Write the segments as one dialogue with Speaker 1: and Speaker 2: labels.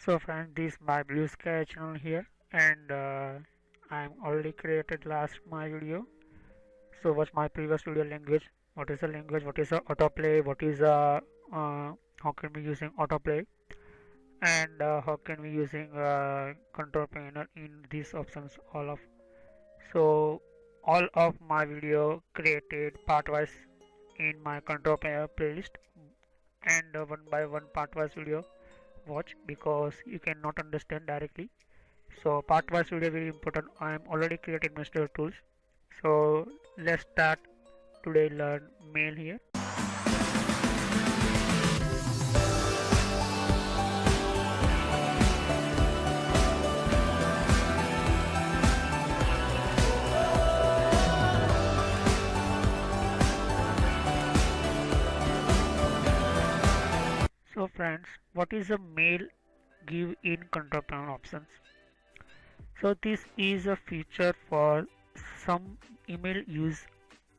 Speaker 1: So friends, this is my Blue Sky channel here, and I'm already created last my video. So what's my previous video language? What is the language? What is the autoplay? What is how can we using autoplay? And how can we using control panel in these options all of. So all of my video created part wise in my control panel playlist, and one by one part wise video watch because you cannot understand directly. So part wise video very important. I am already created master tools. So let's start today learn mail here. So friends, what is a mail give in control panel options? So this is a feature for some email use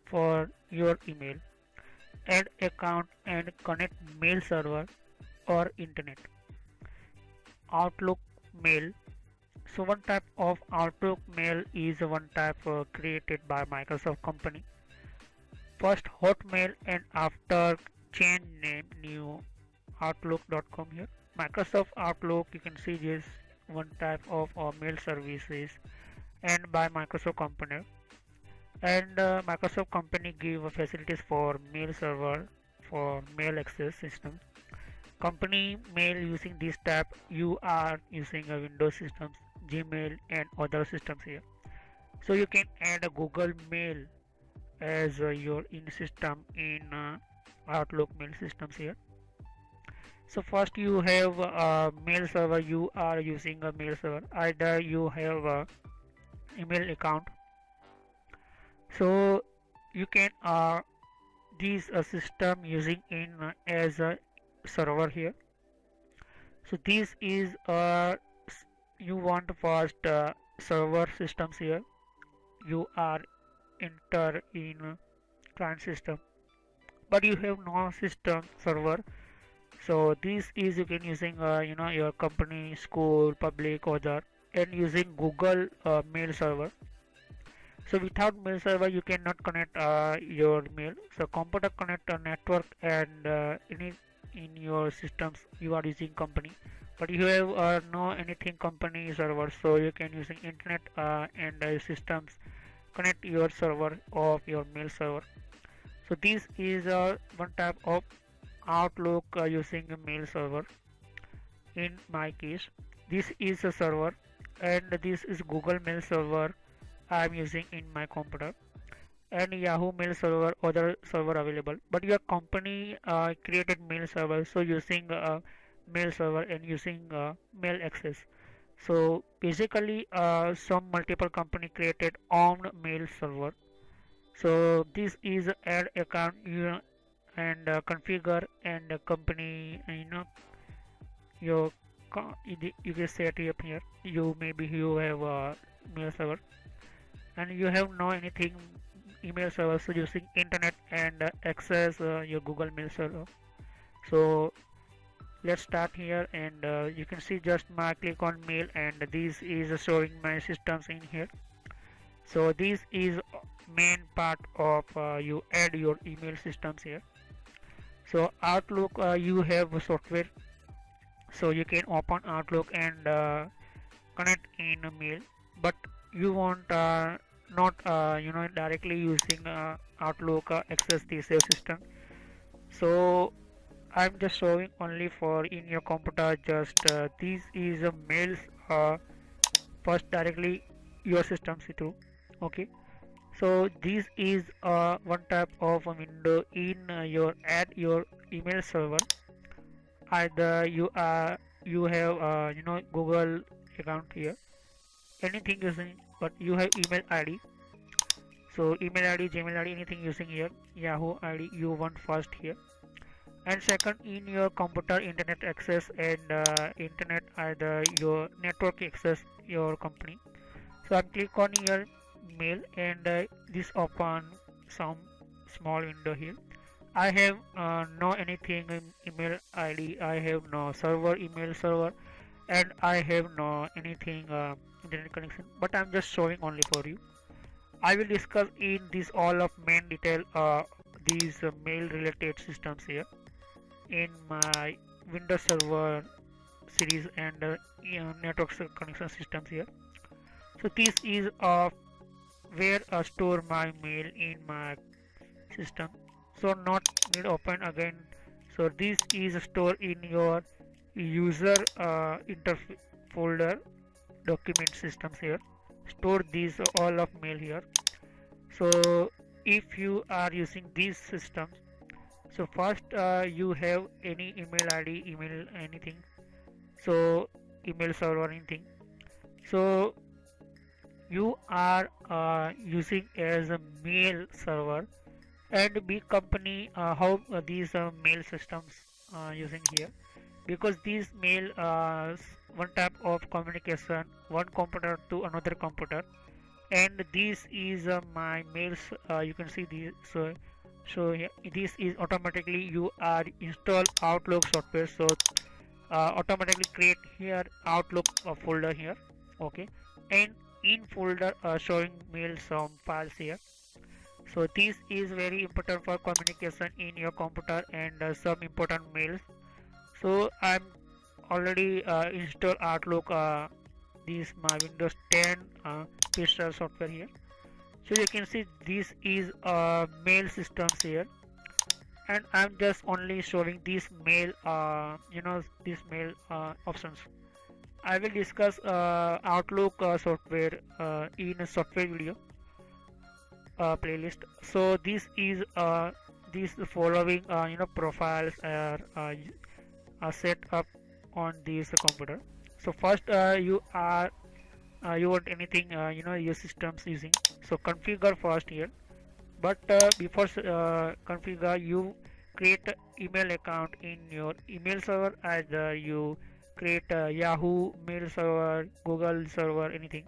Speaker 1: for your email. Add account and connect mail server or internet. Outlook mail. So one type of Outlook mail is one type created by Microsoft company. First Hotmail and after change name new Outlook.com here. Microsoft Outlook you can see is one type of mail services and by Microsoft company. And Microsoft company give facilities for mail server for mail access system. Company mail using this tab you are using a Windows systems, Gmail and other systems here. So you can add a Google Mail as your in system in Outlook mail systems here. So first you have a mail server, you are using a mail server, either you have a email account. So you can this system using in as a server here. So this is you want first server systems here. You are enter in client system, but you have no system server. So this is you can using your company, school, public, other, and using Google mail server. So without mail server you cannot connect your mail. So computer connect a network and any in your systems you are using company, but you have no anything company server, so you can using internet and systems connect your server of your mail server. So this is one type of Outlook using a mail server. In my case this is a server and this is Google mail server I am using in my computer, and Yahoo mail server other server available, but your company created mail server, so using mail server and using mail access. So basically some multiple company created own mail server. So this is add account you and configure and company your you can set it up here. You maybe you have a mail server and you have no anything email server, so using internet and access your Google mail server. So let's start here, and you can see just my click on mail and this is showing my systems in here. So this is main part of you add your email systems here. So Outlook you have a software, so you can open Outlook and connect in a mail, but you want not directly using Outlook access the save system. So I'm just showing only for in your computer, just this is a mails first directly your system see through. Okay, so this is one type of a window in your add your email server. Either you have Google account here, anything using, but you have email ID. So email ID, Gmail ID, anything using here, Yahoo ID you want first here, and second in your computer internet access and internet either your network access your company. So I'm click on your mail and this open some small window here. I have no anything in email ID, I have no server email server, and I have no anything internet connection, but I'm just showing only for you. I will discuss in this all of main detail these mail related systems here in my Windows Server series and network connection systems here. So this is where I store my mail in my system. So not need open again. So this is stored in your user interface folder document systems here. Store these all of mail here. So if you are using these systems, so first you have any email ID, email anything, so email server anything. So you are using as a mail server, and big company how these mail systems using here, because these mail one type of communication one computer to another computer, and this is my mails. You can see this. So yeah, this is automatically you are install Outlook software, so automatically create here Outlook folder here. Okay, and in folder showing mail some files here. So this is very important for communication in your computer and some important mails. So I'm already installed Outlook, this my Windows 10 Pistol software here. So you can see this is mail systems here, and I'm just only showing this mail, this mail options. I will discuss Outlook software in a software video playlist. So this is this following profiles are set up on this computer. So first you want anything your systems using, so configure first here. But before configure, you create a email account in your email server, either you create a Yahoo mail server, Google server, anything.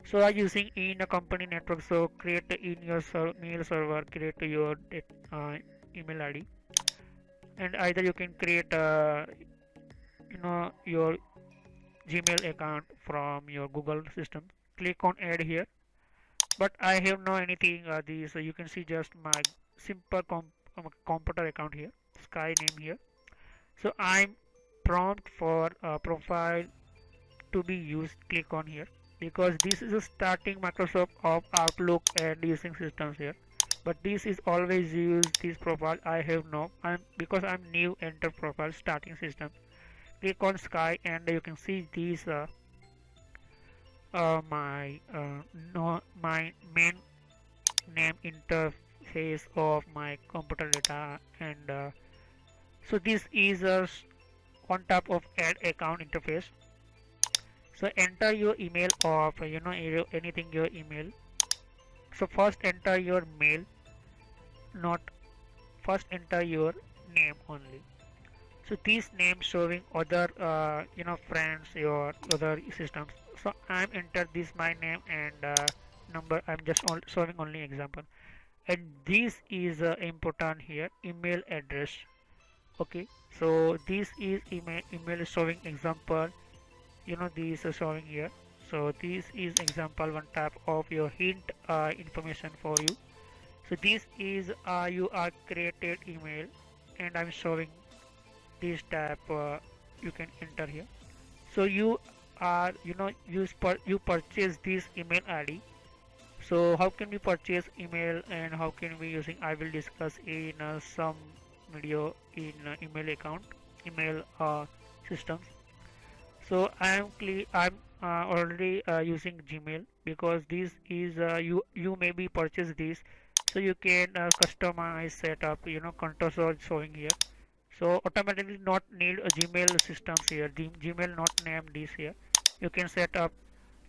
Speaker 1: So are using in a company network, so create in your mail server, create your email ID, and either you can create your Gmail account from your Google system. Click on add here, but I have no anything these, so you can see just my simple computer account here, Sky name here. So I'm prompt for profile to be used. Click on here, because this is a starting Microsoft of Outlook and using systems here, but this is always use this profile. I have no, I'm because I'm new, enter profile starting system. Click on Sky, and you can see these my no my main name interface of my computer data, and so this is on top of add account interface. So enter your email of anything your email. So first enter your mail, not first enter your name only. So these names showing other friends, your other systems. So I'm enter this my name and number. I'm just showing only example, and this is important here, email address. Okay, so this is email is showing example, these are showing here. So this is example one type of your hint information for you. So this is you are created email, and I'm showing this type you can enter here. So you are you purchase this email ID. So how can we purchase email and how can we using, I will discuss in some video in email account, email systems. So I'm already using Gmail, because this is you maybe purchase this, so you can customize setup, contours showing here. So automatically not need a Gmail systems here. Gmail not name this here. You can set up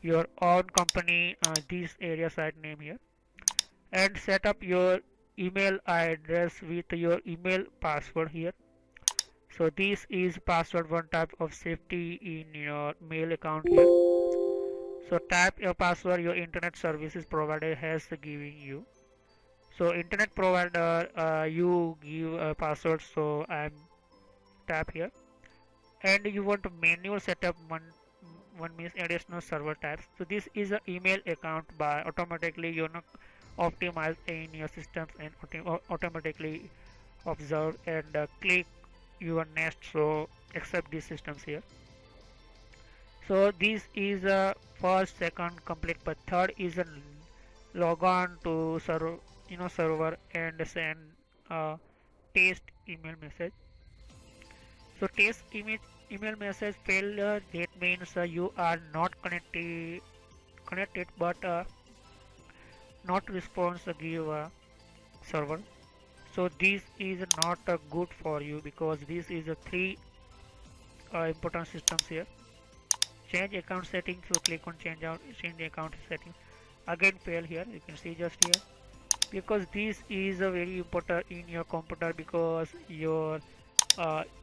Speaker 1: your own company this area site name here, and set up your email address with your email password here. So this is password one type of safety in your mail account here. So type your password your internet services provider has giving you. So internet provider you give a password, so I'm tap here, and you want to manual setup one means additional server types. So this is an email account by automatically optimize in your systems and automatically observe and click your next, so accept these systems here. So this is a first, second complete, but third is a log on to server and send a test email message. So test email message failure, that means you are not connected but not response give server. So this is not good for you because this is a three important systems here. Change account settings, so click on change account settings. Again fail here, you can see just here, because this is a very important in your computer because your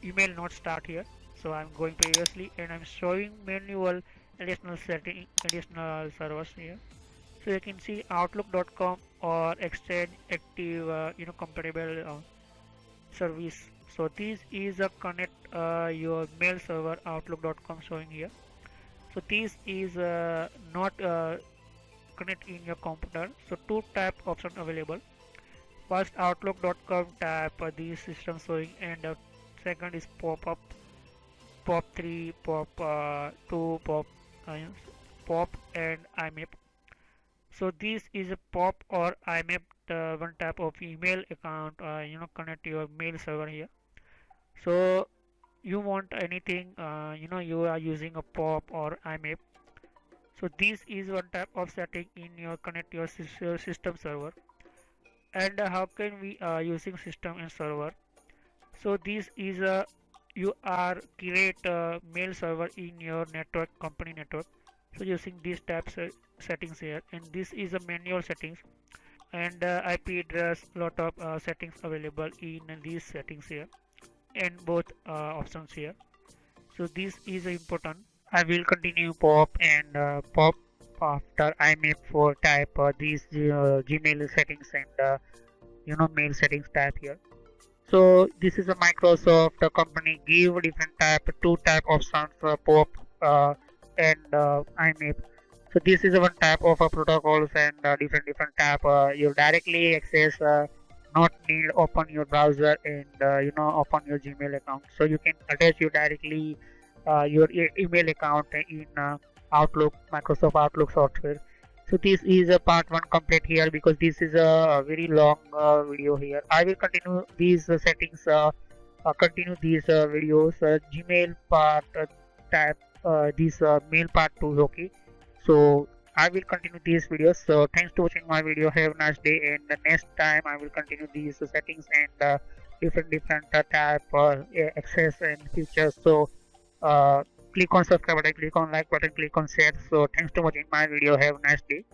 Speaker 1: email not start here. So I'm going previously and I'm showing manual additional setting, additional servers here. So you can see outlook.com or exchange active compatible service. So this is a connect your mail server outlook.com showing here. So this is not connect in your computer. So two type option available. First outlook.com type the system showing, and second is pop-up, pop3, pop2, pop and IMAP. So this is a pop or IMAP, one type of email account connect your mail server here. So you want anything you are using a pop or IMAP. So this is one type of setting in your connect your system server. And how can we using system and server? So this is a you are create a mail server in your network, company network. So using these types settings here, and this is a manual settings, and IP address, lot of settings available in these settings here, and both options here. So this is important. I will continue pop and pop after IMAP for type these Gmail settings and mail settings type here. So this is a Microsoft company give different type, two type options for pop and IMAP. So this is one type of protocols and different type. You directly access, not need open your browser and open your Gmail account. So you can attach you directly your email account in Outlook, Microsoft Outlook software. So this is a part 1 complete here because this is a very long video here. I will continue these settings, continue these videos. Gmail part tab, this mail part 2, okay. So I will continue these videos. So thanks to watching my video. Have a nice day, and the next time I will continue these settings and different type access and features. So click on subscribe button, click on like button, click on share. So thanks for watching my video. Have a nice day.